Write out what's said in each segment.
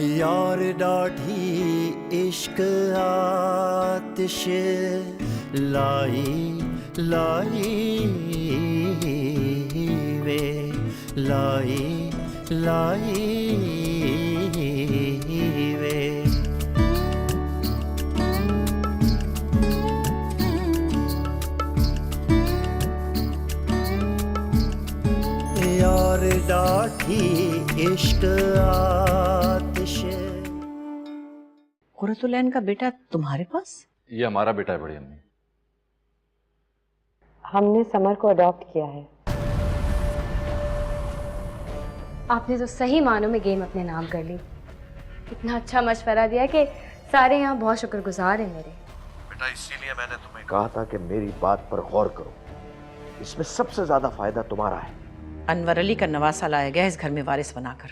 यार डाढ़ी इश्क आतिश लाई लाई वे लाई लाई वे। यार डाढ़ी इश्क आतिश। कुरतुलैन का बेटा तुम्हारे पास? ये हमारा बेटा है बड़ी अम्मी। हमने समर को अडॉप्ट किया है। आपने तो सही मानों में गेम अपने नाम कर ली। इतना अच्छा मशवरा दिया कि सारे यहाँ बहुत शुक्रगुजार हैं मेरे। बेटा इसीलिए मैंने तुम्हें कहा था कि मेरी बात पर गौर करो, इसमें सबसे ज्यादा फायदा तुम्हारा है। अनवर अली का नवासा लाया गया इस घर में वारिस बनाकर,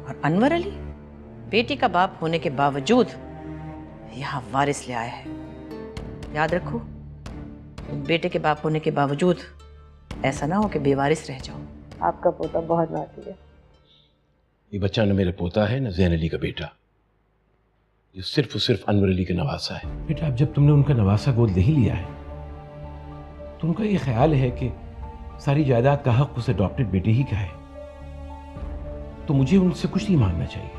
और अनवर अली बेटी का बाप होने के बावजूद यहाँ वारिस ले आया है। याद रखो, तुम बेटे के बाप होने के बावजूद ऐसा ना हो कि बेवारिस रह जाओ। आपका पोता बहुत बाती है। ये बच्चा न मेरा पोता है न ज़ैन अली का बेटा, ये सिर्फ और सिर्फ अनवर अली का नवासा है। बेटा अब जब तुमने उनका नवासा गोद ले ही लिया है तो उनका ये ख्याल है कि सारी जायदाद का हक उस अडॉप्टेड बेटे ही का है, तो मुझे उनसे कुछ नहीं मांगना चाहिए।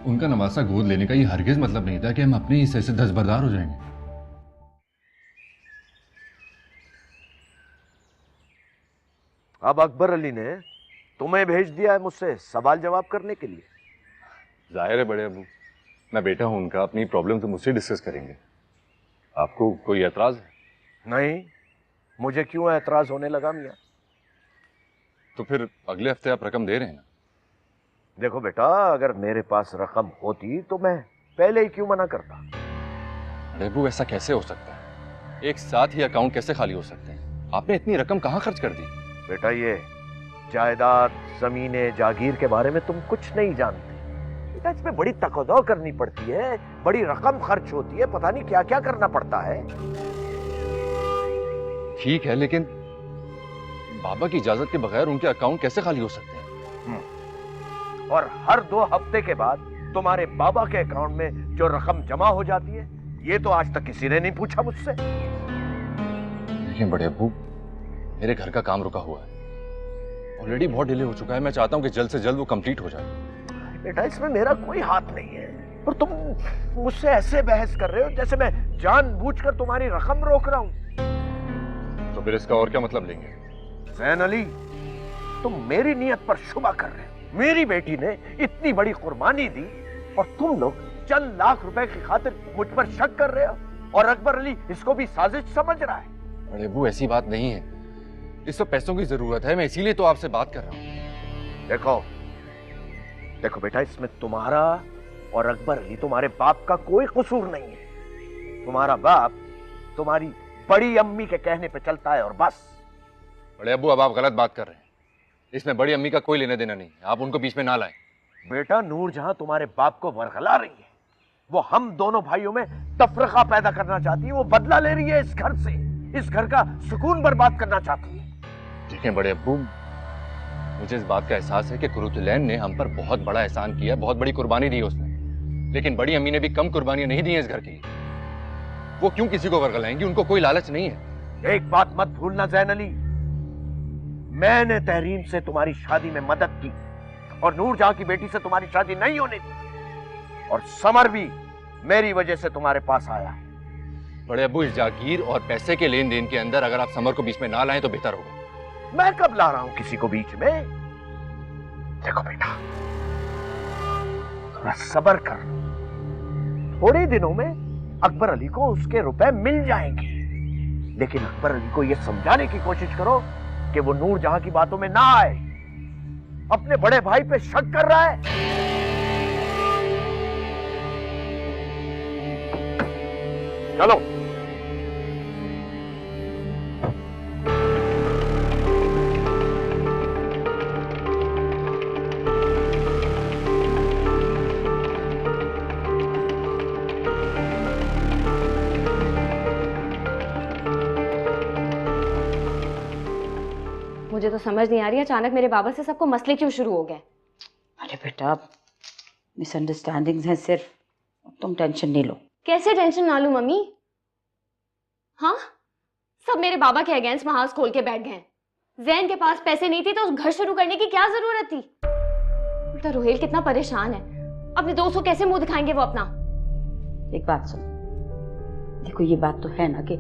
उनका नवासा गोद लेने का ये हरगिज मतलब नहीं था कि हम अपने हिस्से से दस्तबरदार हो जाएंगे। अब अकबर अली ने तुम्हें भेज दिया है मुझसे सवाल जवाब करने के लिए। जाहिर है बड़े अबू, मैं बेटा हूं उनका, अपनी प्रॉब्लम तो मुझसे डिस्कस करेंगे। आपको कोई एतराज है? नहीं, मुझे क्यों एतराज होने लगा मियाँ? तो फिर अगले हफ्ते आप रकम दे रहे हैं ना? देखो बेटा, अगर मेरे पास रकम होती तो मैं पहले ही क्यों मना करता। बड़े अबू ऐसा कैसे हो सकता है? एक साथ ही अकाउंट कैसे खाली हो सकते हैं? आपने इतनी रकम कहाँ खर्च कर दी? बेटा ये जायदाद जमीनें जागीर के बारे में तुम कुछ नहीं जानते बेटा। इसमें बड़ी तकदो करनी पड़ती है, बड़ी रकम खर्च होती है, पता नहीं क्या क्या करना पड़ता है। ठीक है, लेकिन बाबा की इजाजत के बगैर उनके अकाउंट कैसे खाली हो सकते हैं? और हर 2 हफ्ते के बाद तुम्हारे बाबा के अकाउंट में जो रकम जमा हो जाती है, ये तो आज तक किसी ने नहीं पूछा मुझसे। लेकिन बड़े अब्बू, मेरे घर का काम रुका हुआ है, ऑलरेडी बहुत डिले हो चुका है। मैं चाहता हूं कि जल्द से जल्द वो कंप्लीट हो जाए। बेटा इसमें मेरा कोई हाथ नहीं है, और तुम मुझसे ऐसे बहस कर रहे हो जैसे मैं जानबूझकर तुम्हारी रकम रोक रहा हूं। तो फिर इसका और क्या मतलब लेंगे? ज़ैन अली, तुम मेरी नियत पर शुबा कर रहे हो। मेरी बेटी ने इतनी बड़ी कुर्बानी दी और तुम लोग चंद लाख रुपए की खातिर मुझ पर शक कर रहे हो, और अकबर अली इसको भी साजिश समझ रहा है। बड़े अब्बू ऐसी बात नहीं है, इस वक्त पैसों की जरूरत है, मैं इसीलिए तो आपसे बात कर रहा हूँ। देखो देखो बेटा, इसमें तुम्हारा और अकबर अली, तुम्हारे बाप का कोई कसूर नहीं है। तुम्हारा बाप तुम्हारी बड़ी अम्मी के कहने पे चलता है और बस। बड़े अब्बू अब आप गलत बात कर रहे हैं, इसमें बड़ी अम्मी का कोई लेना देना नहीं है, आप उनको बीच में ना लाएं। बेटा नूरजहां तुम्हारे बाप को वरगला रही है, वो हम दोनों भाइयों में तफरका पैदा करना चाहती है, वो बदला ले रही है इस घर से, इस घर का सुकून बर्बाद करना चाहती है। देखें बड़े अब्बू, मुझे इस बात का एहसास है कि कुरतुलैन ने हम पर बहुत बड़ा एहसान किया, बहुत बड़ी कुर्बानी दी उसने, लेकिन बड़ी अम्मी ने भी कम कुर्बानियां नहीं दी हैं इस घर के लिए। वो क्यों किसी को वरगलाएंगी? उनको कोई लालच नहीं है। एक बात मत भूलना ज़ैन अली, मैंने तहरीम से तुम्हारी शादी में मदद की और नूरजहां की बेटी से तुम्हारी शादी नहीं होने दी, और समर भी मेरी वजह से तुम्हारे पास आया है। बड़े अब्बू, इस जागीर और पैसे के लेन देन के अंदर अगर आप समर को बीच में ना लाएं तो बेहतर होगा। मैं कब ला रहा हूं किसी को बीच में? देखो बेटा, थोड़ा सब्र कर, थोड़े दिनों में अकबर अली को उसके रुपए मिल जाएंगे, लेकिन अकबर अली को यह समझाने की कोशिश करो कि वो नूरजहां की बातों में ना आए। अपने बड़े भाई पे शक कर रहा है। चलो मुझे तो समझ नहीं आ रही, अचानक मेरे बाबा से सबको मसले क्यों शुरू हो गए। अरे बेटा, मिसअंडरस्टैंडिंग्स हैं सिर्फ, तुम टेंशन नहीं लो। कैसे टेंशन ना लूं मम्मी? हाँ, सब मेरे बाबा के अगेंस्ट महाज खोल के बैठ गए। जैन के पास पैसे नहीं थे तो उस घर शुरू करने की क्या जरूरत थी? उल्टा रोहेल कितना परेशान है, अपने दोस्त को कैसे मुंह दिखाएंगे वो अपना? एक बात सुन, देखो ये बात तो है ना कि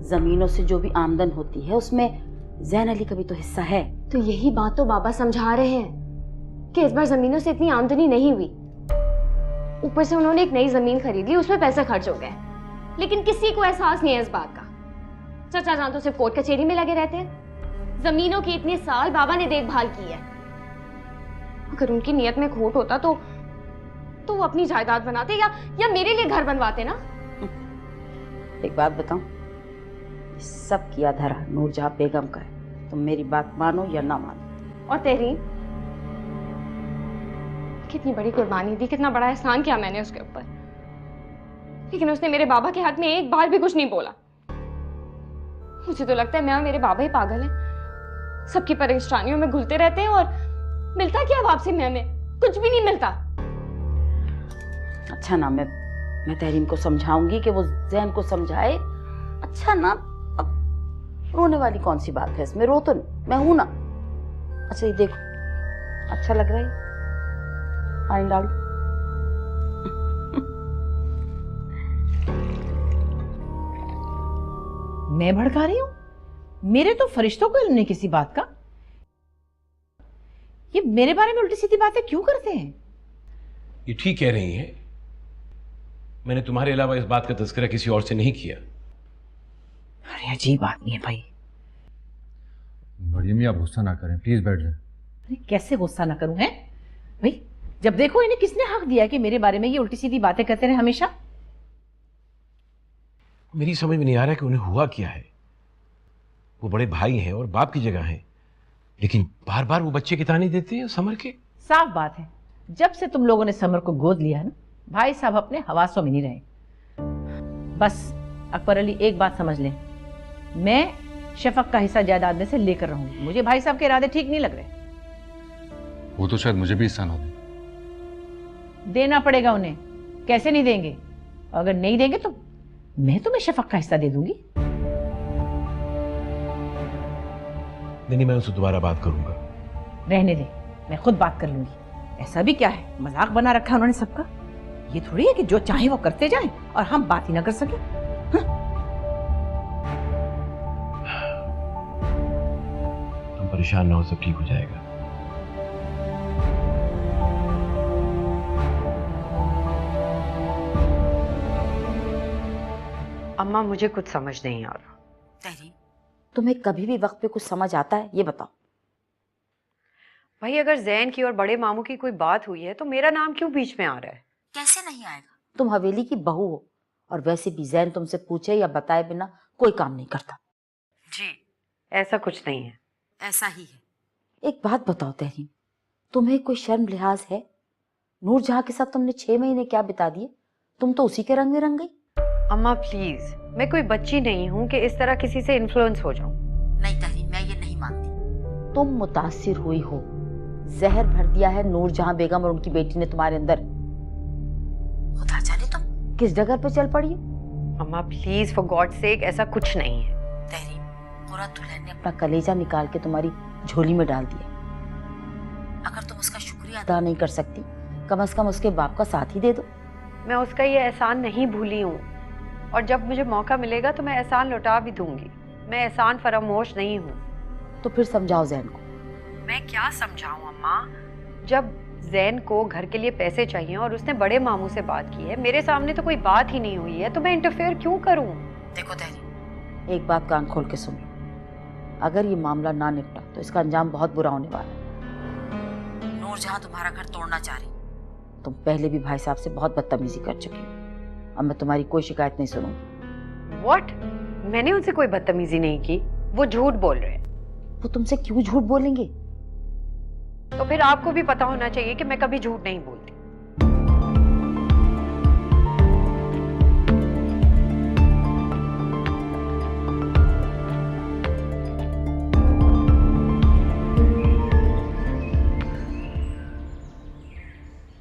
जमीनों से जो भी आमदन होती है उसमें जैन अली का भी तो हिस्सा है। तो यही बात तो बाबा समझा रहे हैं कि इस बार जमीनों से इतनी आमदनी नहीं हुई। ऊपर से उन्होंने एक नई जमीन खरीद ली, उसमें पैसे खर्च हो गए, लेकिन किसी को एहसास नहीं है इस बात का। चाचा जान तो सिर्फ कोर्ट कचहरी में लगे रहते हैं। जमीनों की इतने साल बाबा ने देखभाल की है। अगर उनकी नियत में खोट होता तो वो अपनी जायदाद बनाते या मेरे लिए घर बनवाते ना। एक बात बताऊं, सब किया धरा नूरजहां बेगम का है, तुम मेरी बात मानो या ना मानो। और तेरी कितनी बड़ी कुर्बानी दी, कितना बड़ा एहसान किया मैंने उसके ऊपर, लेकिन उसने मेरे बाबा के हक में एक बार भी कुछ नहीं बोला। मुझे तो लगता है मैं और मेरे बाबा ही पागल हैं, सबकी परेशानियों में घुलते रहते हैं और मिलता क्या वापसी में हमें? कुछ भी नहीं मिलता। अच्छा ना, मैं तहरीम को समझाऊंगी कि वो जैन को समझाए। अच्छा ना, अब रोने वाली कौन सी बात है इसमें? रो तो मैं हूं ना। अच्छा ये देखो, अच्छा लग रहा है, पानी डालो। मैं भड़का रही हूँ? मेरे तो फरिश्तों को इल्म नहीं किसी बात का। ये मेरे बारे में उल्टी सीधी बातें क्यों करते हैं? ये ठीक कह रही हैं, मैंने तुम्हारे अलावा इस बात का तज़किरा किसी और से नहीं किया। अरे अजीब आदमी है भाई। बड़ी अम्मी आप गुस्सा ना करें, प्लीज बैठ जाए। अरे कैसे गुस्सा ना करूं? है भाई, जब देखो इन्हें किसने हक दिया कि मेरे बारे में ये उल्टी सीधी बातें करते रहे हमेशा? मेरी समझ में नहीं आ रहा कि उन्हें हुआ क्या है। वो बड़े भाई हैं और बाप की जगह हैं, लेकिन बार बार वो बच्चे के ताने देते हैं समर के। साफ बात है, जब से तुम लोगों ने समर को गोद लिया ना, भाई साहब अपने हवासों में नहीं रहे। बस अकबर अली एक बात समझ लें, मैं शफक का हिस्सा जायदाद में से लेकर रहूंगी। मुझे भाई साहब के इरादे ठीक नहीं लग रहे। वो तो शायद मुझे भी हिस्सा ना दे। देना पड़ेगा उन्हें, कैसे नहीं देंगे? अगर नहीं देंगे तो मैं तुम्हें शफक का हिस्सा दे दूंगी। नहीं, मैं उनसे दोबारा बात करूंगा। रहने दे, मैं खुद बात कर लूंगी। ऐसा भी क्या है, मजाक बना रखा है उन्होंने सबका। ये थोड़ी है कि जो चाहे वो करते जाएं और हम बात ही ना कर सके। तुम परेशान ना हो, सब ठीक हो जाएगा। अम्मा मुझे कुछ समझ नहीं आ रहा। तहरीम, तुम्हें कभी भी वक्त पे कुछ समझ आता है? ये बताओ। भाई अगर जैन की और बड़े मामू की कोई बात हुई है तो मेरा नाम क्यों बीच में आ रहा है? कैसे नहीं आएगा? तुम हवेली की बहू हो, और वैसे भी जैन तुमसे पूछे या बताए बिना कोई काम नहीं करता। जी ऐसा कुछ नहीं है। ऐसा ही है। एक बात बताओ तहरीम, तुम्हें कोई शर्म लिहाज है? नूरजहां के साथ तुमने 6 महीने क्या बिता दिए? तुम तो उसी के रंग में रंग गई। अम्मा प्लीज, मैं कोई बच्ची नहीं हूँ कि इस तरह किसी से इन्फ्लुएंस हो जाऊं। नहीं तहरीम, मैं ये नहीं मानती। तुम मुतासिर हुई हो, जहर भर दिया है नूरजहां बेगम और उनकी बेटी ने तुम्हारे अंदर। खुदा जाने तुम किस जगह पे चल पड़ी हो। अम्मा प्लीज, फॉर गॉड सेक, ऐसा कुछ नहीं है। तहरीम, पूरा दुल्हन ने अपना कलेजा निकाल के तुम्हारी झोली में डाल दिया। अगर तुम उसका शुक्रिया अदा नहीं कर सकती, कम से कम उसके बाप का साथ ही दे दो। मैं उसका ये एहसान नहीं भूली हूँ, और जब मुझे मौका मिलेगा तो मैं एहसान लौटा भी दूंगी। मैं एहसान फरामोश नहीं हूँ। तो फिर समझाओ जैन को। मैं क्या समझाऊं अम्मा? जब जैन को घर के लिए पैसे चाहिए और उसने बड़े मामू से बात की है, मेरे सामने तो कोई बात ही नहीं हुई है, तो मैं इंटरफेयर क्यों करूं? देखो तहरीम, एक बात कान खोल के सुन लो। अगर ये मामला ना निपटा तो इसका अंजाम बहुत बुरा होने वाला है। नूरजहां तुम्हारा घर तोड़ना चाह रही। तुम पहले भी भाई साहब से बहुत बदतमीजी कर चुकी हो। अब मैं तुम्हारी कोई शिकायत नहीं सुनूंगी। व्हाट? मैंने उनसे कोई बदतमीजी नहीं की, वो झूठ बोल रहे हैं। वो तुमसे क्यों झूठ बोलेंगे? तो फिर आपको भी पता होना चाहिए कि मैं कभी झूठ नहीं बोलती।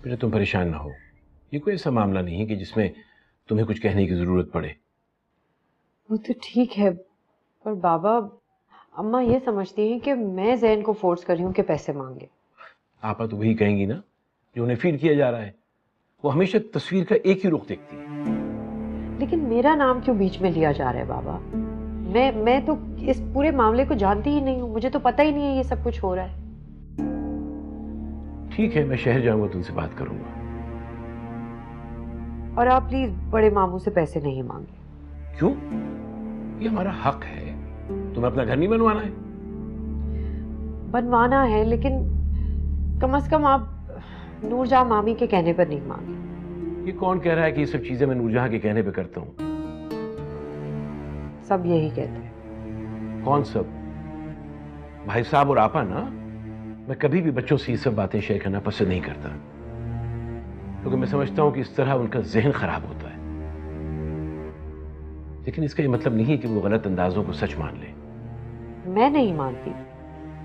बेटा तुम परेशान ना हो, ये कोई ऐसा मामला नहीं है कि जिसमें तुम्हें कुछ कहने की जरूरत पड़े। वो तो ठीक है, पर बाबा अम्मा ये समझती हैं कि मैं जैन को फोर्स कर रही हूँ कि पैसे मांगे। आपा तो वही कहेंगी ना जो उन्हें फील किया जा रहा है। वो हमेशा तस्वीर का एक ही रुख देखती है। लेकिन मेरा नाम क्यों बीच में लिया जा रहा है बाबा? मैं तो इस पूरे मामले को जानती ही नहीं हूँ, मुझे तो पता ही नहीं है ये सब कुछ हो रहा है। ठीक है, मैं शहर जाऊंगा, तुमसे बात करूंगा। और आप प्लीज बड़े मामू से पैसे नहीं मांगे। क्यों? ये हमारा हक है। तुम्हें अपना घर नहीं बनवाना है? बनवाना है, लेकिन कम से कम आप नूरजहां मामी के कहने पर नहीं मांगे। ये कौन कह रहा है कि ये सब चीजें मैं नूरजहां के कहने पे करता हूँ? सब यही कहते हैं। कौन सब? भाई साहब और आपा ना। मैं कभी भी बच्चों से ये सब बातें शेयर करना पसंद नहीं करता, क्योंकि मैं समझता हूं कि इस तरह उनका जहन खराब होता है। लेकिन इसका ये मतलब नहीं है कि वो गलत अंदाजों को सच मान ले। मैं नहीं मानती।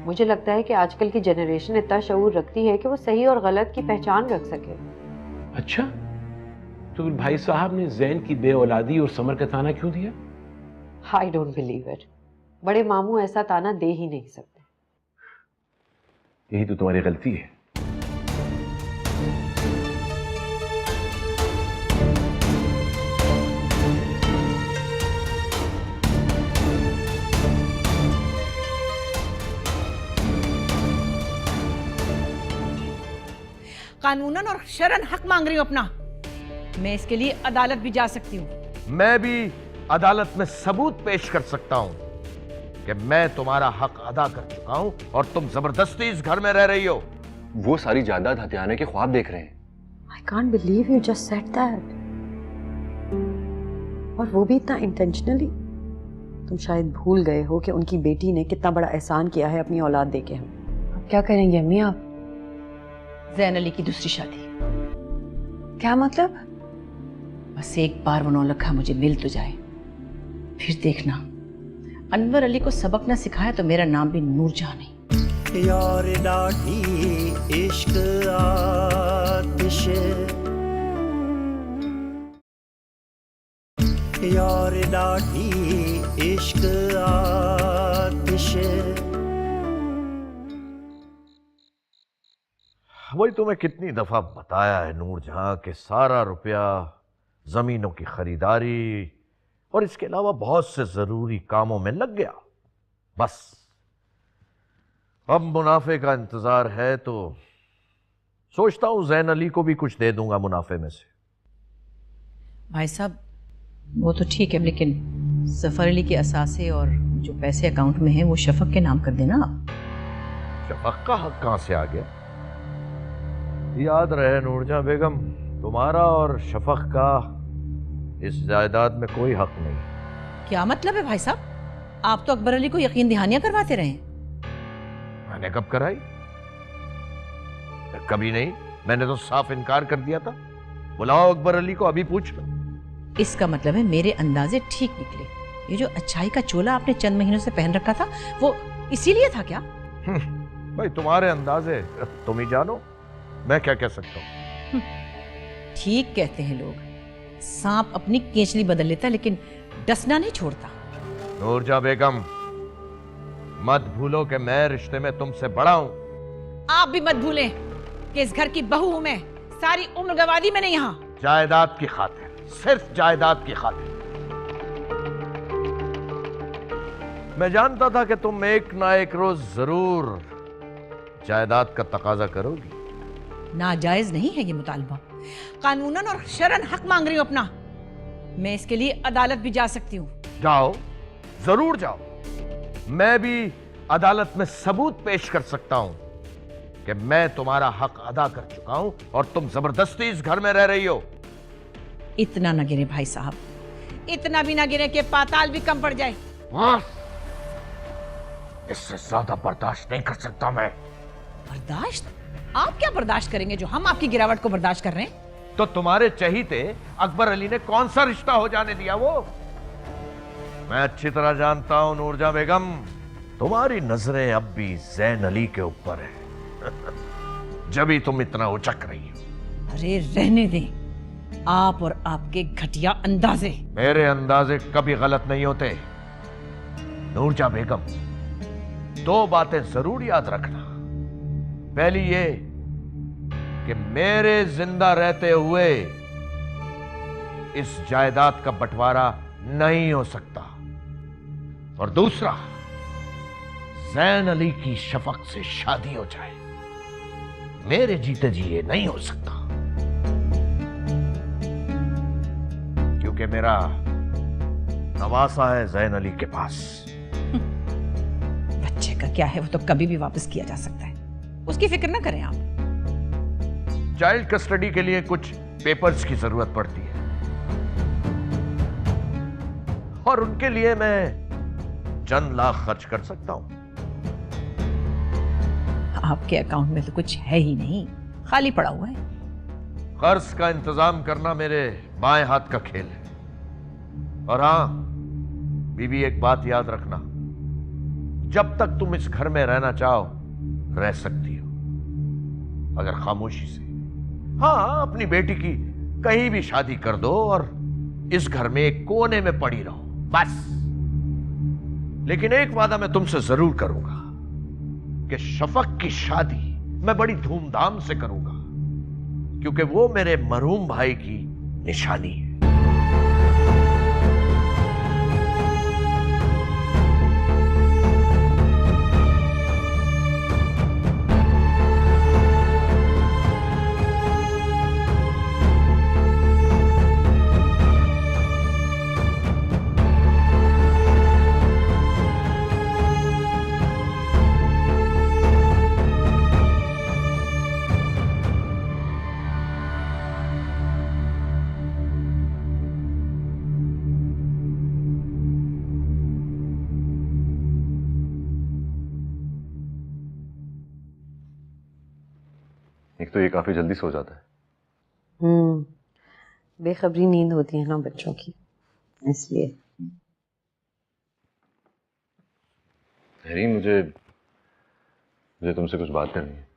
मुझे लगता है कि आजकल की जनरेशन इतना शऊर रखती है कि वो सही और गलत की पहचान रख सके। अच्छा, तो फिर भाई साहब ने जैन की बेऔलादी और समर का ताना क्यों दिया? I don't believe it. बड़े मामू ऐसा ताना दे ही नहीं सकते। यही तो तुम्हारी गलती है। कानूनन और शरन हक मांग रही हूं अपना। मैं इसके लिए अदालत भी जा सकती हूँ। मैं भी अदालत में सबूत पेश कर सकता हूं कि मैं तुम्हारा हक अदा कर चुका हूं और तुम जबरदस्ती इस घर में रह रही हो। वो सारी जायदाद हथियाने के ख्वाब देख रहे हैं। I can't believe you just said that. और वो भी इतना इंटेंशनली। तुम शायद भूल गए हो कि उनकी बेटी ने कितना बड़ा एहसान किया है अपनी औलाद देके हम। अब क्या करेंगे अम्मी आप? जैन अली की दूसरी शादी। क्या मतलब? बस एक बार वो नौलखा मुझे मिल तो जाए, फिर देखना अनवर अली को सबक न सिखाया तो मेरा नाम भी नूरजहां नहीं। यार डाठी इश्क आतिश, यार डाठी इश्क आतिश। वही तुम्हें कितनी दफा बताया है नूरजहां के सारा रुपया जमीनों की खरीदारी और इसके अलावा बहुत से जरूरी कामों में लग गया। बस अब मुनाफे का इंतजार है, तो सोचता हूं जैन अली को भी कुछ दे दूंगा मुनाफे में से। भाई साहब वो तो ठीक है, लेकिन जफर अली के असासे और जो पैसे अकाउंट में हैं वो शफक के नाम कर देना आप। शफक का हक कहां से आ गया? याद रहे नूरजहां बेगम, तुम्हारा और शफक का इस जायदाद में कोई हक नहीं। क्या मतलब है भाई साहब? आप तो अकबर अली को यकीन दहानियां करवाते रहे। मैंने कब कराई? कभी नहीं, मैंने तो साफ इनकार कर दिया था। बुलाओ अकबर अली को, अभी पूछ लो। इसका मतलब है मेरे अंदाजे ठीक निकले। ये जो अच्छाई का चोला आपने चंद महीनों से पहन रखा था वो इसीलिए था क्या? भाई तुम्हारे अंदाजे तुम ही जानो, मैं क्या कह सकता हूँ। ठीक कहते हैं लोग, सांप अपनी केचली बदल लेता लेकिन डसना नहीं छोड़ता। नूरजहां बेगम, मत भूलो कि मैं रिश्ते में तुमसे बड़ा हूं। आप भी मत भूलें कि इस घर की बहू हूं मैं। सारी उम्र गवा दी मैंने यहाँ जायदाद की खातिर, सिर्फ जायदाद की खातिर। मैं जानता था कि तुम एक ना एक रोज जरूर जायदाद का तकाजा करोगी। नाजायज नहीं है ये मुतालबा। कानूनन और शरन हक मांग रही हूं अपना। मैं इसके लिए अदालत भी जा सकती हूँ। जाओ, जरूर जाओ। मैं भी अदालत में सबूत पेश कर सकता हूं कि मैं तुम्हारा हक अदा कर चुका हूं और तुम जबरदस्ती इस घर में रह रही हो। इतना न गिरे भाई साहब, इतना भी ना गिरे कि पाताल भी कम पड़ जाए। इससे ज्यादा बर्दाश्त नहीं कर सकता मैं। बर्दाश्त? आप क्या बर्दाश्त करेंगे जो हम आपकी गिरावट को बर्दाश्त कर रहे हैं? तो तुम्हारे चहीते अकबर अली ने कौन सा रिश्ता हो जाने दिया वो? मैं अच्छी तरह जानता हूं नूरजहां बेगम, तुम्हारी नजरें अब भी जैन अली के ऊपर है। जब ही तुम इतना उचक रही हो। अरे रहने दें, आप और आपके घटिया अंदाजे। मेरे अंदाजे कभी गलत नहीं होते। नूरजहां बेगम, दो बातें जरूर याद रखना। पहली ये कि मेरे जिंदा रहते हुए इस जायदाद का बंटवारा नहीं हो सकता, और दूसरा, जैन अली की शफक से शादी हो जाए, मेरे जीते जी ये नहीं हो सकता, क्योंकि मेरा नवासा है जैन अली के पास। बच्चे का क्या है, वो तो कभी भी वापस किया जा सकता है, उसकी फिक्र ना करें आप। चाइल्ड कस्टडी के लिए कुछ पेपर्स की जरूरत पड़ती है, और उनके लिए मैं चंद लाख खर्च कर सकता हूं। आपके अकाउंट में तो कुछ है ही नहीं, खाली पड़ा हुआ है। कर्ज का इंतजाम करना मेरे बाएं हाथ का खेल है। और हां बीबी, एक बात याद रखना, जब तक तुम इस घर में रहना चाहो रह सकती हो, अगर खामोशी से। हाँ, अपनी बेटी की कहीं भी शादी कर दो और इस घर में एक कोने में पड़ी रहो, बस। लेकिन एक वादा मैं तुमसे जरूर करूंगा कि शफक की शादी मैं बड़ी धूमधाम से करूंगा, क्योंकि वो मेरे मरहूम भाई की निशानी है। एक तो ये काफी जल्दी सो जाता है। बेखबरी नींद होती है ना बच्चों की, इसलिए। तहरीन, मुझे तुमसे कुछ बात करनी है।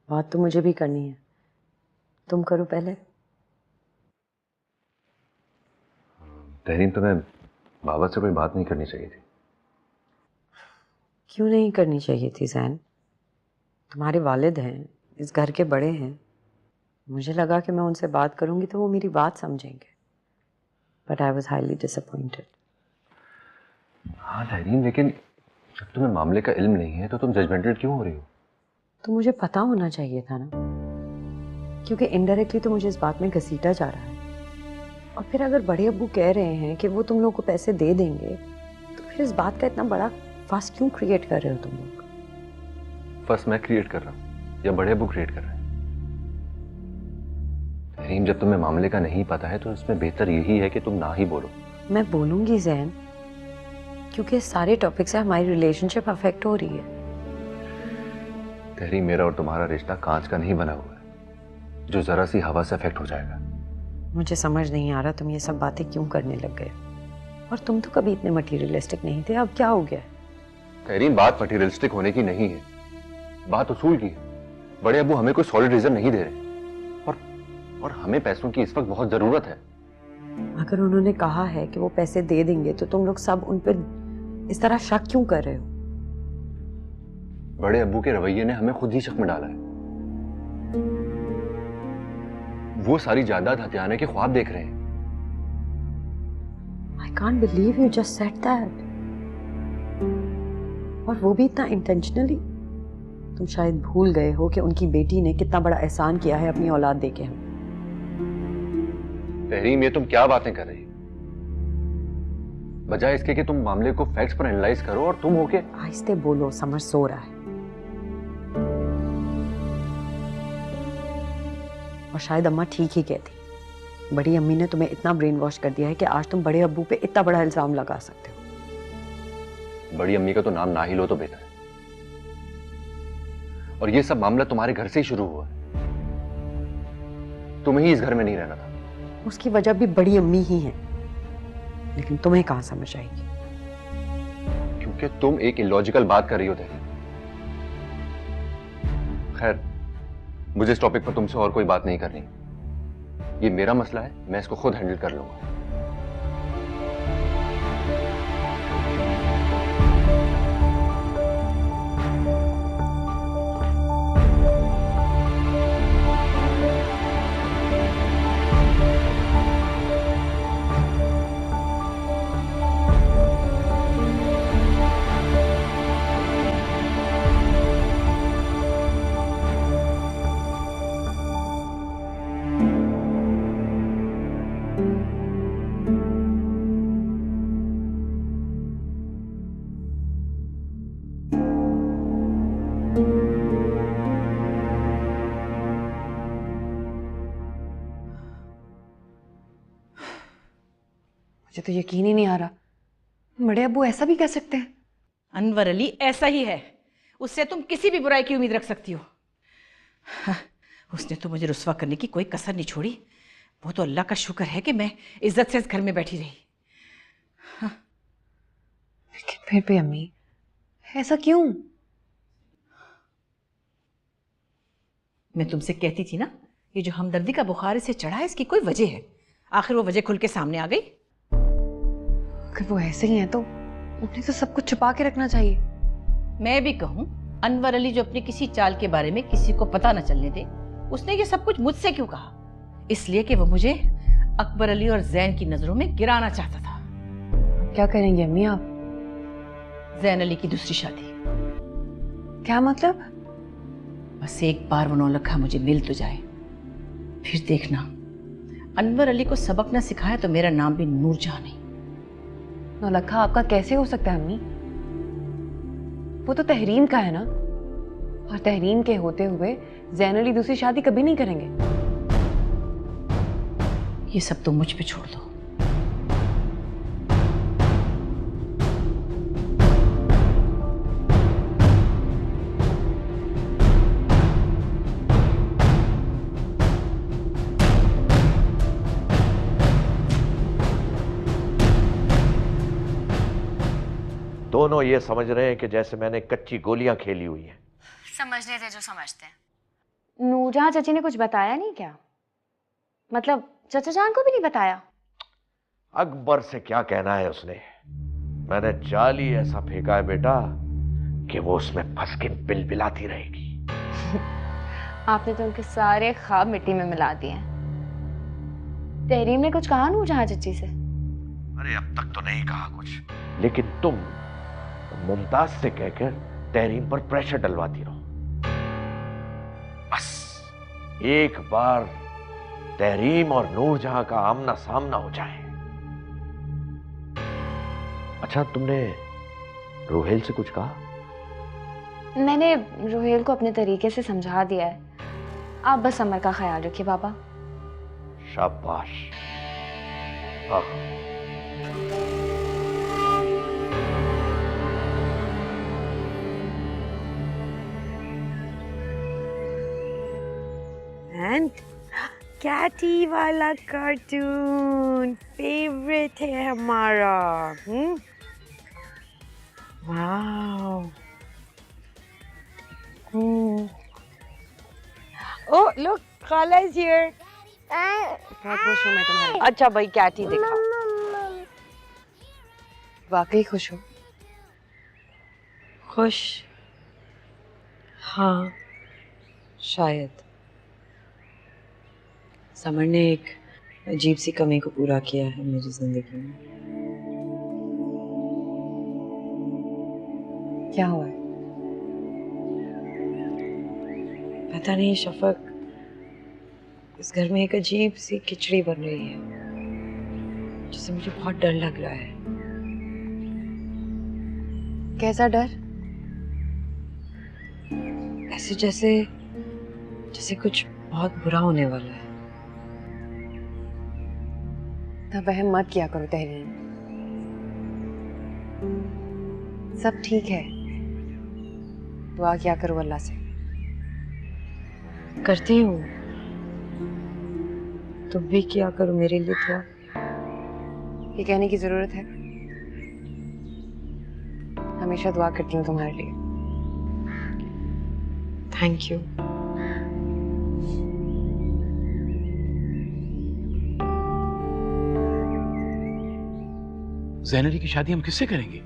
बात तो मुझे भी करनी है, तुम करो पहले। तहरीन, तुम्हें बाबा से कोई बात नहीं करनी चाहिए थी। क्यों नहीं करनी चाहिए थी जैन? तुम्हारे वालिद हैं, इस घर के बड़े हैं। मुझे लगा कि मैं उनसे बात करूंगी तो वो मेरी बात समझेंगे, but I was highly disappointed. हाँ तहरीन, लेकिन जब तुम्हें मामले का इल्म नहीं है तो तुम जजमेंटल क्यों हो रही हो? तो मुझे पता होना चाहिए था ना, क्योंकि इनडायरेक्टली तो मुझे इस बात में घसीटा जा रहा है। और फिर अगर बड़े अब्बू कह रहे हैं कि वो तुम लोगों को पैसे दे देंगे, तो फिर इस बात का इतना बड़ा फस क्यों क्रिएट कर रहे हो तुम लोग? फस मैं क्रिएट कर रहा हूँ या बड़े अब्बू क्रिएट कर रहे हैं? तहरीन, जब तुम्हें मामले का नहीं पता है तो इसमें बेहतर यही है कि तुम ना ही बोलो। मैं बोलूंगी जैन, क्योंकि सारे टॉपिक से हमारी रिलेशनशिप अफेक्ट हो रही है। तहरीन, मेरा और तुम्हारा रिश्ता कांच का नहीं बना हुआ है जो जरा सी हवा से अफेक्ट हो जाएगा। मुझे समझ नहीं आ रहा तुम ये सब बातें क्यों करने लग गए, और तुम तो कभी इतने मटीरियलिस्टिक नहीं थे, अब क्या हो गया? तहरीन, बात मटीरियलिस्टिक होने की नहीं है, बात उसूल की है। बड़े अब्बू हमें कोई सॉलिड रीजन नहीं दे रहे, और हमें पैसों की इस वक्त बहुत जरूरत है। अगर उन्होंने कहा है कि वो पैसे दे देंगे तो तुम लोग सब उन पर इस तरह शक क्यों कर रहे हो? बड़े अब्बू के रवैये ने हमें खुद ही शक में डाला है। वो सारी जायदाद हथियाने के ख्वाब देख रहे हैं। I can't believe you just said that. और वो भी इतना इंटेंशनली। तुम शायद भूल गए हो कि उनकी बेटी ने कितना बड़ा एहसान किया है अपनी औलाद देके हमें। तहरीम, ये तुम क्या बातें कर रही हो? बजाय इसके कि तुम मामले को फैक्ट्स पर एनालाइज करो, और तुम होके आहिस्ते बोलो, समर सो रहा है। और शायद अम्मा ठीक ही कहती, बड़ी अम्मी ने तुम्हें इतना ब्रेन वॉश कर दिया है कि आज तुम बड़े अब्बू पे इतना बड़ा इल्जाम लगा सकते हो। बड़ी अम्मी का तो नाम ना ही लो तो बेहतर है। और ये सब मामला तुम्हारे घर से ही शुरू हुआ है। तुम्हें ही इस घर में नहीं रहना था। उसकी वजह भी बड़ी अम्मी ही है, लेकिन तुम्हें कहां समझ आएगी? क्योंकि तुम एक इलॉजिकल बात कर रही हो तहरीर। खैर, मुझे इस टॉपिक पर तुमसे और कोई बात नहीं करनी। ये मेरा मसला है, मैं इसको खुद हैंडल कर लूंगा। मुझे तो यकीन ही नहीं आ रहा बड़े अब्बू ऐसा भी कह सकते हैं। अनवर अली ऐसा ही है, उससे तुम किसी भी बुराई की उम्मीद रख सकती हो। हाँ, उसने तो मुझे रुस्वा करने की कोई कसर नहीं छोड़ी। वो तो अल्लाह का शुक्र है कि मैं इज्जत से इस घर में बैठी रही। हाँ। लेकिन फिर भी अम्मी ऐसा क्यों? मैं तुमसे कहती थी ना, ये जो हमदर्दी का बुखार इसे चढ़ा है, इसकी कोई वजह है। आखिर वो वजह खुल के सामने आ गई। अगर वो ऐसे ही हैं तो उन्हें तो सब कुछ छुपा के रखना चाहिए। मैं भी कहूँ, अनवर अली जो अपनी किसी चाल के बारे में किसी को पता न चलने दे, उसने ये सब कुछ मुझसे क्यों कहा? इसलिए कि वो मुझे अकबर अली और जैन की नजरों में गिराना चाहता था। क्या करेंगे अम्मी आप? जैन अली की दूसरी शादी। क्या मतलब? बस एक बार वो नौलखा मुझे मिल तो जाए, फिर देखना अनवर अली को सबक न सिखाया तो मेरा नाम भी नूरजहां नहीं। नौलखा आपका कैसे हो सकता है अम्मी? वो तो तहरीम का है ना, और तहरीम के होते हुए जैन अली दूसरी शादी कभी नहीं करेंगे। ये सब तो मुझ पे छोड़ दो। दोनों ये समझ रहे हैं कि जैसे मैंने कच्ची गोलियां खेली हुई हैं। समझने थे जो समझते हैं। नूरजहां चाची ने कुछ बताया नहीं क्या? मतलब चाचा जान को भी नहीं बताया? अकबर से क्या कहना है उसने? मैंने जाल ही ऐसा फेंका है बेटा कि वो उसमें फंस के बिलबिलाती रहेगी। आपने तो उनके सारे ख्वाब मिट्टी में मिला दिए हैं। तहरीम ने कुछ कहा नूरजहां चाची से? अरे अब तक तो नहीं कहा कुछ, लेकिन तुम मुमताज से कहकर तहरीम पर प्रेशर डलवाती रहो। बस एक बार तहरीम और नूरजहां का आमना सामना हो जाए। अच्छा, तुमने रोहेल से कुछ कहा? मैंने रोहेल को अपने तरीके से समझा दिया है। आप बस अमर का ख्याल रखिए बाबा। शाबाश। हाँ। कैटी वाला कार्टून फेवरेट है हमारा। वाओ। ओह लुक, खाला इज हियर। बहुत खुश हूँ मैं तुम्हारी। अच्छा भाई, कैटी दिखा। वाकई खुश हो? खुश? हाँ, शायद। समर ने एक अजीब सी कमी को पूरा किया है मेरी जिंदगी में। क्या हुआ है? पता नहीं शफक, इस घर में एक अजीब सी खिचड़ी बन रही है जिससे मुझे बहुत डर लग रहा है। कैसा डर? ऐसे जैसे जैसे कुछ बहुत बुरा होने वाला है। तब वहम मत किया करो तहरीम, सब ठीक है। दुआ किया करो अल्लाह से। करती हूँ, तुम भी किया करो मेरे लिए दुआ। ये कहने की जरूरत है? हमेशा दुआ करती हूँ तुम्हारे लिए। Thank you. ज़ैन अली की शादी हम किससे करेंगे?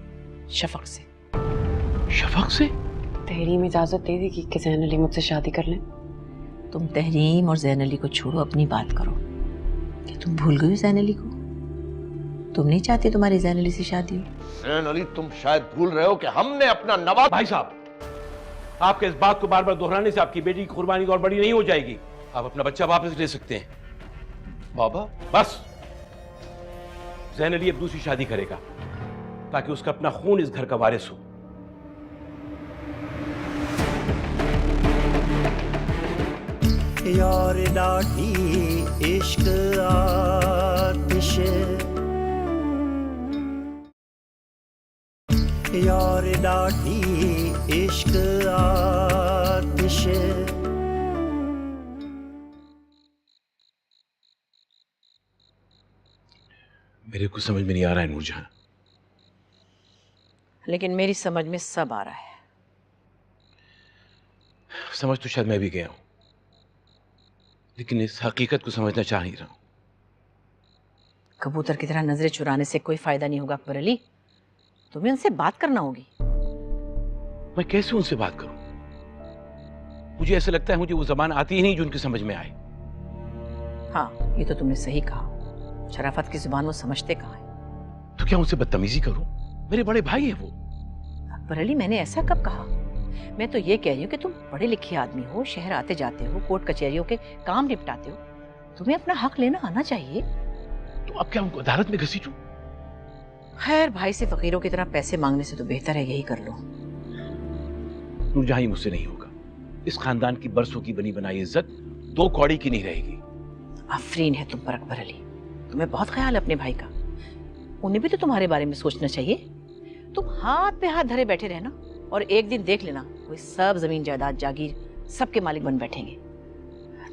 शफक से। शफक से? तहरीम इजाजत दे देगी कि ज़ैन अली मुझसे शादी कर लें? तुम तहरीम और ज़ैन अली को छोड़ो, अपनी बात करो। क्या तुम भूल गई हो ज़ैन अली को? तुम नहीं चाहते तुम्हारी ज़ैन अली से शादी हो? ज़ैन अली, तुम शायद भूल रहे हो कि हमने अपना नवाज। भाई साहब, आपके इस बात को बार बार दोहराने से आपकी बेटी की कुर्बानी और बड़ी नहीं हो जाएगी। आप अपना बच्चा वापस ले सकते हैं। बाबा, बस, ज़ैन अली अब दूसरी शादी करेगा ताकि उसका अपना खून इस घर का वारिस हो। यार डाठी इश्क आतिश, यार डाठी इश्क आतिश। मेरे को समझ में नहीं आ रहा है नूरजहां, लेकिन मेरी समझ में सब आ रहा है। समझ तो शायद मैं भी गया हूं, लेकिन इस हकीकत को समझना चाह नहीं रहा हूं। कबूतर की तरह नजरें चुराने से कोई फायदा नहीं होगा अकबर अली। तुम्हें उनसे बात करना होगी। मैं कैसे उनसे बात करूं? मुझे ऐसा लगता है मुझे वो जबान आती ही नहीं जो उनकी समझ में आए। हाँ, ये तो तुमने सही कहा। शराफत की जुबान वो समझते कहाँ है। तो क्या उनसे बदतमीजी करूं? मेरे बड़े भाई हैं वो। अकबर अली, मैंने ऐसा कब कहा? मैं तो ये कह रही हूँ कि तुम पढ़े लिखे आदमी हो, शहर आते जाते हो, कोर्ट कचहरियों के काम निपटाते हो, तुम्हें अपना हक लेना आना चाहिए। तो अब क्या उनको अदालत में घसीटूं? खैर, भाई से फकीरों की तरह पैसे मांगने से तो बेहतर है यही कर लो। नूरजहां, मुझसे नहीं होगा। इस खानदान की बरसों की बनी बनाई इज्जत 2 कौड़ी की नहीं रहेगी। आफरीन है तुम पर अकबर अली, तुम्हें बहुत ख्याल है अपने भाई का। उन्हें भी तो तुम्हारे बारे में सोचना चाहिए। तुम हाथ पे हाथ धरे बैठे रहना और एक दिन देख लेना वो सब जमीन जायदाद जागीर सबके मालिक बन बैठेंगे।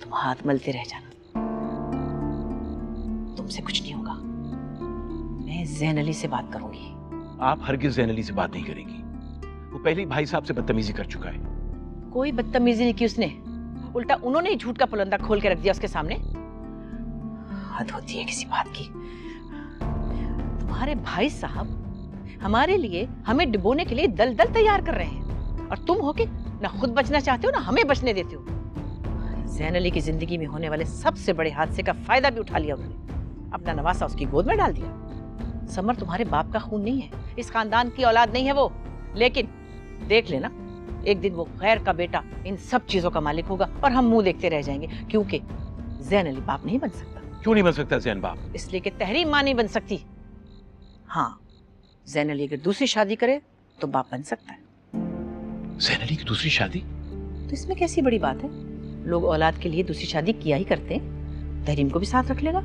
तुम हाथ मलते रह जाना, तुमसे कुछ नहीं होगा। मैं ज़ैन अली से बात करूंगी। आप हरगिज ज़ैन अली से बात नहीं करेंगी। वो पहले ही भाई साहब से बदतमीजी कर चुका है। कोई बदतमीजी नहीं की उसने, उल्टा उन्होंने ही झूठ का पुलंदा खोल के रख दिया उसके सामने। हद होती है किसी बात की। तुम्हारे भाई साहब हमारे लिए, हमें डिबोने के लिए दलदल तैयार कर रहे हैं और तुम होके ना खुद बचना चाहते हो ना हमें बचने देते हो। ज़ैन अली की जिंदगी में होने वाले सबसे बड़े हादसे का फायदा भी उठा लिया उन्होंने। अपना नवासा उसकी गोद में डाल दिया। समर तुम्हारे बाप का खून नहीं है, इस खानदान की औलाद नहीं है वो, लेकिन देख लेना एक दिन वो गैर का बेटा इन सब चीजों का मालिक होगा और हम मुंह देखते रह जाएंगे, क्योंकि ज़ैन अली बाप नहीं बन सकता। क्यों नहीं बन सकता ज़ैन बाप? इसलिए कि तहरीम मां नहीं बन सकती। हाँ, ज़ैन अली अगर दूसरी शादी करे तो बाप बन सकता है। ज़ैन अली की दूसरी शादी? तो इसमें कैसी बड़ी बात है? लोग औलाद के लिए दूसरी शादी किया ही करते हैं। तहरीम को भी साथ रख लेगा।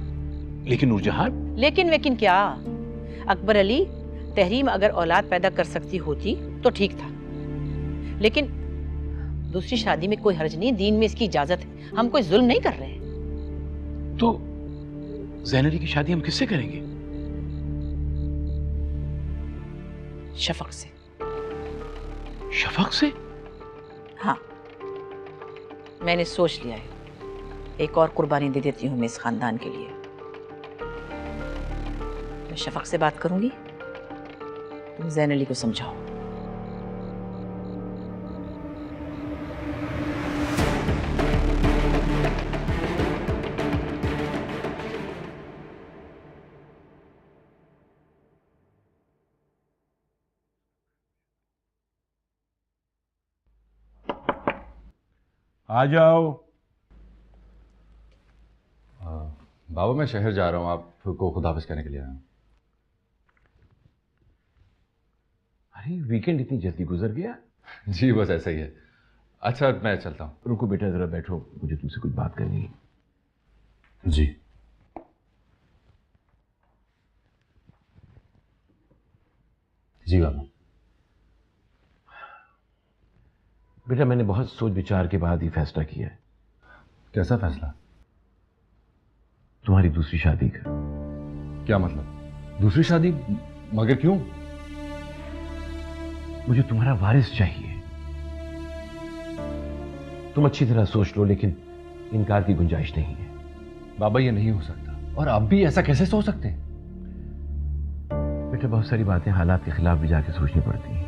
लेकिन नूरजहां? लेकिन क्या अकबर अली, तहरीम अगर औलाद पैदा कर सकती होती तो ठीक था, लेकिन दूसरी शादी में कोई हर्ज नहीं, दीन में इसकी इजाजत है। हम कोई जुल्म नहीं कर रहे हैं। तो ज़ैन अली की शादी हम किससे करेंगे? शफक से। शफक से? हाँ, मैंने सोच लिया है। एक और कुर्बानी दे देती हूँ मैं इस खानदान के लिए। मैं शफक से बात करूंगी, तुम ज़ैन अली को समझाओ। आ जाओ। बाबा, मैं शहर जा रहा हूँ, आपको खुदाफिज कहने के लिए आया हूँ। अरे, वीकेंड इतनी जल्दी गुजर गया? जी बस ऐसा ही है। अच्छा, मैं चलता हूँ। रुको बेटा, जरा बैठो, मुझे तुमसे कुछ बात करनी है। जी। जी बाबा। बेटा, मैंने बहुत सोच विचार के बाद ही फैसला किया है। कैसा फैसला? तुम्हारी दूसरी शादी का। क्या मतलब? दूसरी शादी? मगर क्यों? मुझे तुम्हारा वारिस चाहिए। तुम अच्छी तरह सोच लो, लेकिन इनकार की गुंजाइश नहीं है। बाबा, ये नहीं हो सकता। और आप भी ऐसा कैसे सोच सकते हैं? बेटा बहुत सारी बातें हालात के खिलाफ भी जाके सोचनी पड़ती हैं।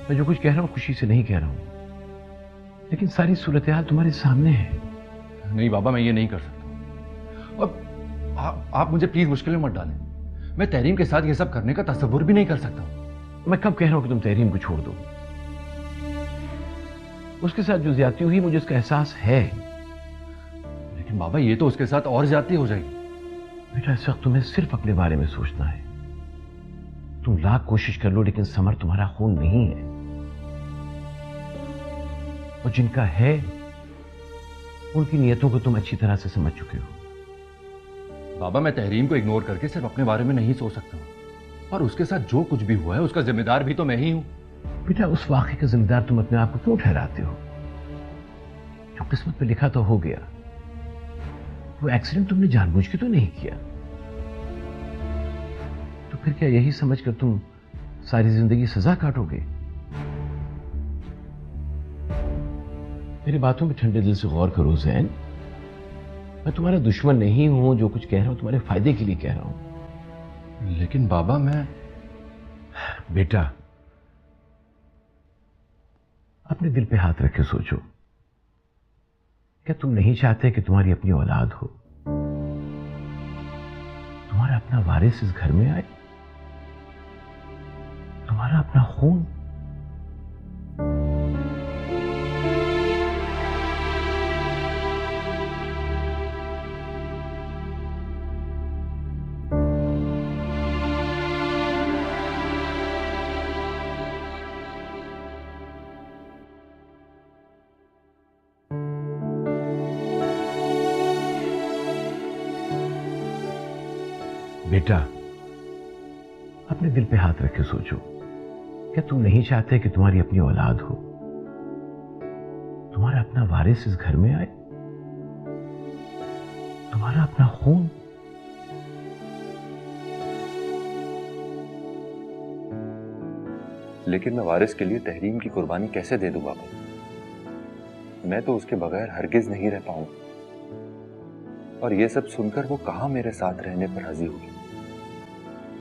मैं जो कुछ कह रहा हूँ खुशी से नहीं कह रहा हूँ, लेकिन सारी सूरत हाल तुम्हारे सामने है। नहीं बाबा, मैं ये नहीं कर सकता। और आप मुझे प्लीज मुश्किल में मत डालें। मैं तहरीम के साथ ये सब करने का तसव्वुर भी नहीं कर सकता। मैं कब कह रहा हूं कि तुम तहरीम को छोड़ दो? उसके साथ जो ज्यादती हुई मुझे उसका एहसास है। लेकिन बाबा ये तो उसके साथ और ज्यादती हो जाएगी। बेटा इस वक्त तुम्हें सिर्फ अपने बारे में सोचना है। तुम लाख कोशिश कर लो लेकिन समर तुम्हारा खून नहीं है, और जिनका है उनकी नियतों को तुम अच्छी तरह से समझ चुके हो। बाबा मैं तहरीम को इग्नोर करके सिर्फ अपने बारे में नहीं सोच सकता, और उसके साथ जो कुछ भी हुआ है उसका जिम्मेदार भी तो मैं ही हूं। बेटा उस वाक़े का जिम्मेदार तुम अपने आप को क्यों ठहराते हो? जो किस्मत में लिखा तो हो गया। वो एक्सीडेंट तुमने जानबूझ के तो नहीं किया, तो फिर क्या यही समझकर तुम सारी जिंदगी सजा काटोगे? मेरी बातों में ठंडे दिल से गौर करो ज़ैन। मैं तुम्हारा दुश्मन नहीं हूं, जो कुछ कह रहा हूं तुम्हारे फायदे के लिए कह रहा हूं। लेकिन बाबा मैं... बेटा अपने दिल पे हाथ रख के सोचो, क्या तुम नहीं चाहते कि तुम्हारी अपनी औलाद हो, तुम्हारा अपना वारिस इस घर में आए, तुम्हारा अपना खून? बेटा अपने दिल पे हाथ रख के सोचो, क्या तुम नहीं चाहते कि तुम्हारी अपनी औलाद हो, तुम्हारा अपना वारिस इस घर में आए, तुम्हारा अपना खून? लेकिन मैं वारिस के लिए तहरीम की कुर्बानी कैसे दे दूं बाबा? मैं तो उसके बगैर हरगिज नहीं रह पाऊंगा। और ये सब सुनकर वो कहां मेरे साथ रहने पर राजी होगी।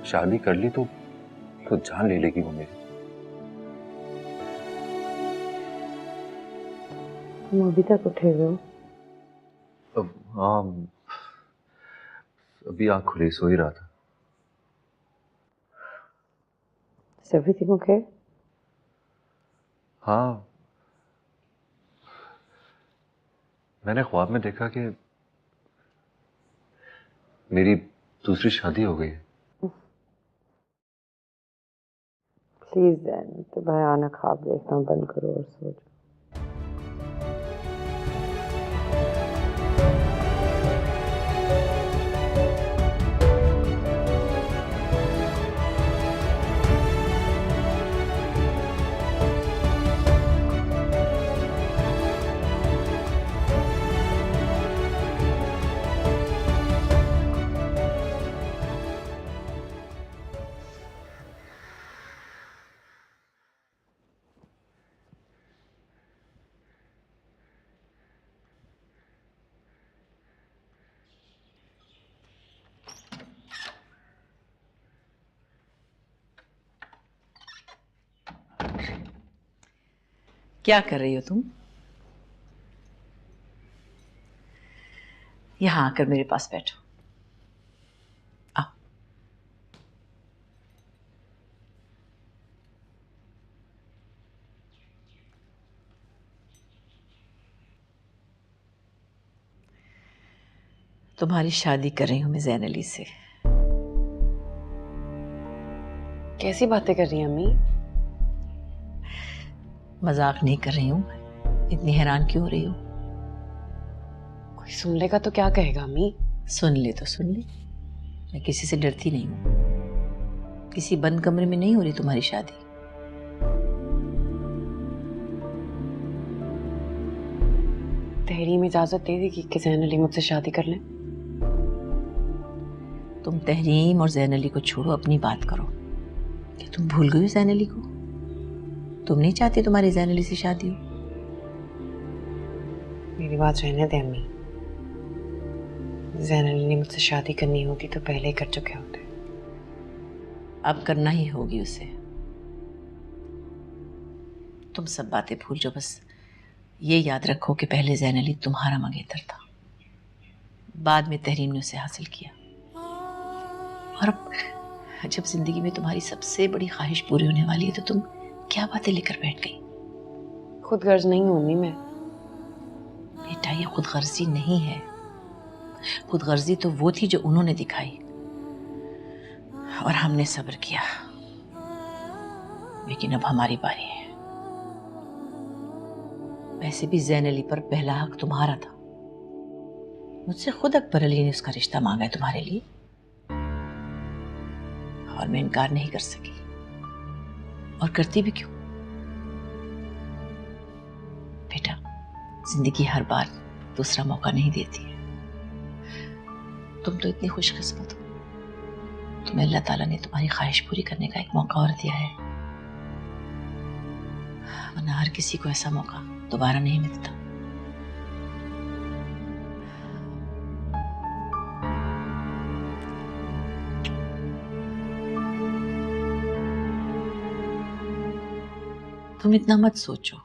शादी कर ली तो जान ले लेगी वो मेरी। तुम अभी तक उठे हुए हो? हाँ, अभी आँख खुली, सो ही रहा था। Is everything okay? हाँ, मैंने ख्वाब में देखा कि मेरी दूसरी शादी हो गई है। प्लीज दैन, तो भयानक ख्वाब देखना बंद करो और सो जाओ। क्या कर रही हो तुम? यहां आकर मेरे पास बैठो। आओ। तुम्हारी शादी कर रही हूं मैं ज़ैन अली से। कैसी बातें कर रही हैं अम्मी? मजाक नहीं कर रही हूं। इतनी हैरान क्यों हो रही हो? कोई सुन लेगा तो क्या कहेगा अम्मी? सुन ले तो सुन ले, मैं किसी से डरती नहीं हूं। किसी बंद कमरे में नहीं हो रही तुम्हारी शादी। तहरीम इजाजत दे देगी कि ज़ैन अली मुझसे शादी कर लें? तुम तहरीम और ज़ैन अली को छोड़ो, अपनी बात करो। क्या तुम भूल गई हो ज़ैन अली को? तुम नहीं चाहती तुम्हारी ज़ैन अली से शादी हो? मेरी बात रहने दे अम्मी। ज़ैन अली ने मुझसे शादी करनी होती तो पहले ही कर चुके होते। अब करना ही होगी उसे। तुम सब बातें भूल जाओ, बस ये याद रखो कि पहले ज़ैन अली तुम्हारा मंगेतर था, बाद में तहरीम ने उसे हासिल किया। और अब जब जिंदगी में तुम्हारी सबसे बड़ी ख्वाहिश पूरी होने वाली है तो तुम क्या बातें लेकर बैठ गई? खुदगर्ज नहीं होनी मैं। बेटा, ये खुदगर्जी नहीं है। खुदगर्जी तो वो थी जो उन्होंने दिखाई और हमने सब्र किया, लेकिन अब हमारी बारी है। वैसे भी ज़ैन अली पर पहला हक तुम्हारा था। मुझसे खुद अकबर अली ने उसका रिश्ता मांगा है तुम्हारे लिए, और मैं इनकार नहीं कर सकी, और करती भी क्यों? बेटा, जिंदगी हर बार दूसरा मौका नहीं देती है। तुम तो इतनी खुशकिस्मत हो, तुम्हें अल्लाह ताला ने तुम्हारी ख्वाहिश पूरी करने का एक मौका और दिया है, वरना हर किसी को ऐसा मौका दोबारा नहीं मिलता। तुम इतना मत सोचो।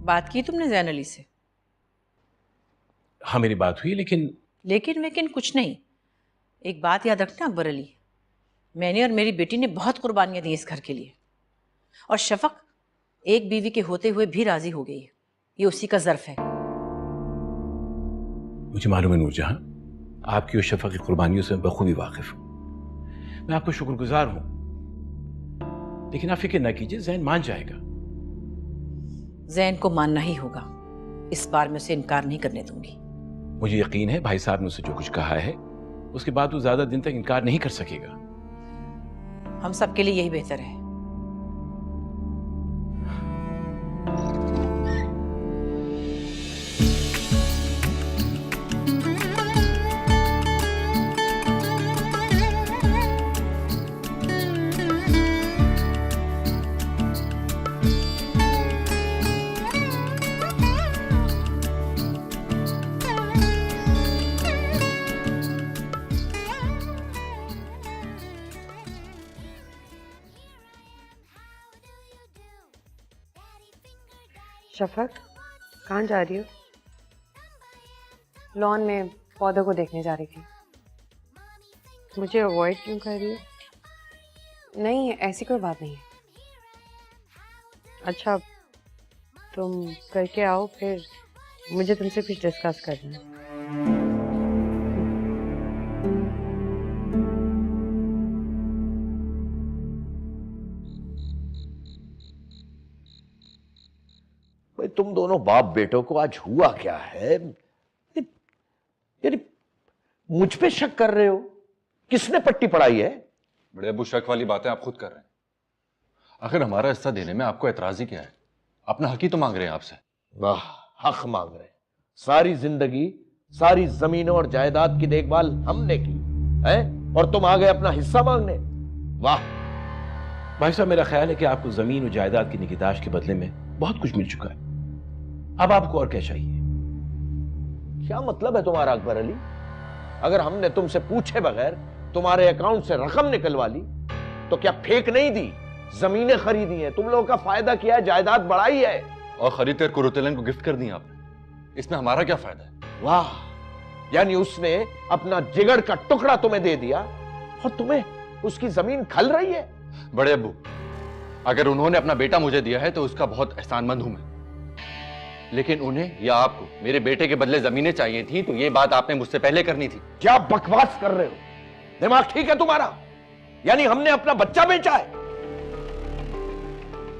बात की तुमने ज़ैन अली से? हाँ, मेरी बात हुई, लेकिन कुछ नहीं। एक बात याद रखना अकबर अली, मैंने और मेरी बेटी ने बहुत कुर्बानियां दी इस घर के लिए, और शफक एक बीवी के होते हुए भी राजी हो गई है। ये उसी का ज़र्फ है। मुझे मालूम है नूरजहां, आपकी और शफक की कुर्बानियों से मैं बखूबी वाकिफ हूं। मैं आपको शुक्रगुजार हूं, लेकिन आप फिक्र न कीजिए, ज़ैन मान जाएगा। ज़ैन को मानना ही होगा। इस बार मैं उसे इनकार नहीं करने दूंगी। मुझे यकीन है भाई साहब ने उसे जो कुछ कहा है उसके बाद वो ज्यादा दिन तक इनकार नहीं कर सकेगा। हम सब के लिए यही बेहतर है। शफक, कहाँ जा रही हो? लॉन में पौधों को देखने जा रही थी। मुझे अवॉइड क्यों कर रही हो? नहीं, ऐसी कोई बात नहीं है। अच्छा, तुम करके आओ, फिर मुझे तुमसे कुछ डिस्कस करना है। भाई, तुम दोनों बाप बेटों को आज हुआ क्या है? यानी मुझ पे शक कर रहे हो? किसने पट्टी पढ़ाई है? बड़े अबू, शक वाली बातें आप खुद कर रहे हैं। आखिर हमारा हिस्सा देने में आपको एतराज ही क्या है? अपना हक ही तो मांग रहे हैं आपसे। वाह, हक मांग रहे हैं। सारी जिंदगी सारी जमीनों और जायदाद की देखभाल हमने की है, और तुम आ गए अपना हिस्सा मांगने। वाह भाई साहब, मेरा ख्याल है कि आपको जमीन और जायदाद की निगहदाश्त के बदले में बहुत कुछ मिल चुका है। अब आपको और क्या चाहिए? क्या मतलब है तुम्हारा अकबर अली? अगर हमने तुमसे पूछे बगैर तुम्हारे अकाउंट से रकम निकलवा ली तो क्या फेंक नहीं दी? जमीनें खरीदी हैं, तुम लोगों का फायदा किया है, जायदाद बढ़ाई है, और खरीद कर कुरुतलन को गिफ्ट कर दी आपने। इसमें हमारा क्या फायदा है? वाह, यानी उसने अपना जिगर का टुकड़ा तुम्हें दे दिया और तुम्हें उसकी जमीन खल रही है। बड़े अब्बू, अगर उन्होंने अपना बेटा मुझे दिया है तो उसका बहुत एहसानमंद हूं मैं, लेकिन उन्हें या आपको मेरे बेटे के बदले जमीनें चाहिए थी, तो ये बात आपने मुझसे पहले करनी थी। क्या बकवास कर रहे हो? दिमाग ठीक है तुम्हारा? यानी हमने अपना बच्चा बेचा है?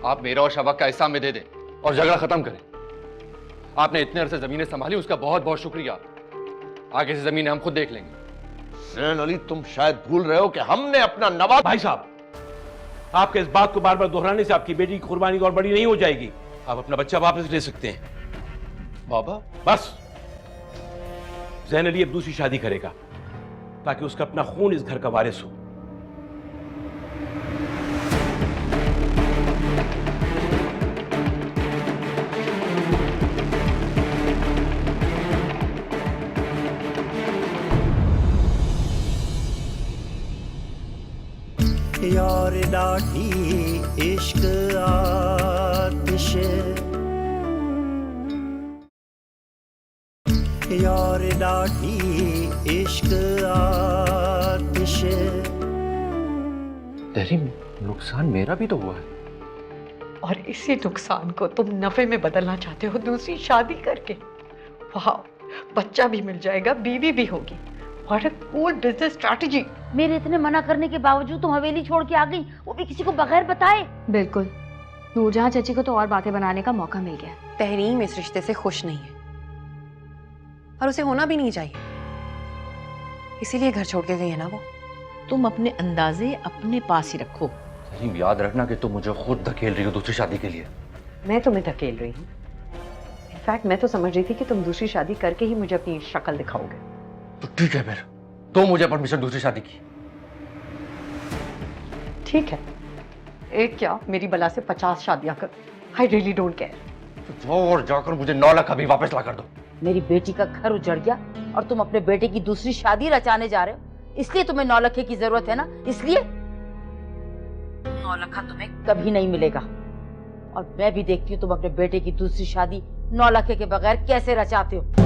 आप मेरा और शफक का हिस्सा में दे दें और झगड़ा खत्म करें। आपने इतने अरसे जमीनें संभाली, उसका बहुत बहुत शुक्रिया। आगे से जमीनें हम खुद देख लेंगे। ज़ैन अली, तुम शायद भूल रहे हो कि हमने अपना नवाब। भाई साहब, आपके इस बात को बार बार दोहराने से आपकी बेटी की कुर्बानी और बड़ी नहीं हो जाएगी। आप अपना बच्चा वापस ले सकते हैं। बाबा, बस ज़ैन अली अब दूसरी शादी करेगा ताकि उसका अपना खून इस घर का वारिस हो। यार डाठी इश्क आतिश, यार डाठी इश्क आतिश। तहरीम, नुकसान मेरा भी तो हुआ है। और इसी नुकसान को तुम नफे में बदलना चाहते हो दूसरी शादी करके। वाह, बच्चा भी मिल जाएगा, बीवी भी होगी। What a cool business strategy. मेरे इतने मना करने के बावजूद तुम हवेली छोड़ के आ गई, वो भी किसी को बगैर बताए। बिल्कुल, नूरजहां चाची को तो और बातें बनाने का मौका मिल गया। तहरीम इस रिश्ते से खुश नहीं है और उसे होना भी नहीं चाहिए, इसीलिए घर छोड़ के गई है ना वो। तुम अपने अंदाजे अपने पास ही रखो। तहरीम, याद रखना कि तुम मुझे खुद धकेल रही हो दूसरी शादी के लिए। मैं तुम्हें धकेल रही हूँ? इनफैक्ट मैं तो समझ रही थी कि तुम दूसरी शादी करके ही मुझे अपनी शक्ल दिखाओगे। तो ठीक है, फिर तो मुझे परमिशन दूसरी शादी की। ठीक है, एक क्या मेरी बला से 50 शादियां कर। I really don't care. तो जाओ और जाकर मुझे 9 लाख अभी वापस ला कर दो। मेरी बेटी का घर उजड़ गया और तुम अपने बेटे की दूसरी शादी रचाने जा रहे हो, इसलिए तुम्हें 9 लाख की जरूरत है ना? इसलिए 9 लाख तुम्हें कभी नहीं मिलेगा। और मैं भी देखती हूँ तुम अपने बेटे की दूसरी शादी 9 लाख के बगैर कैसे रचाते हो।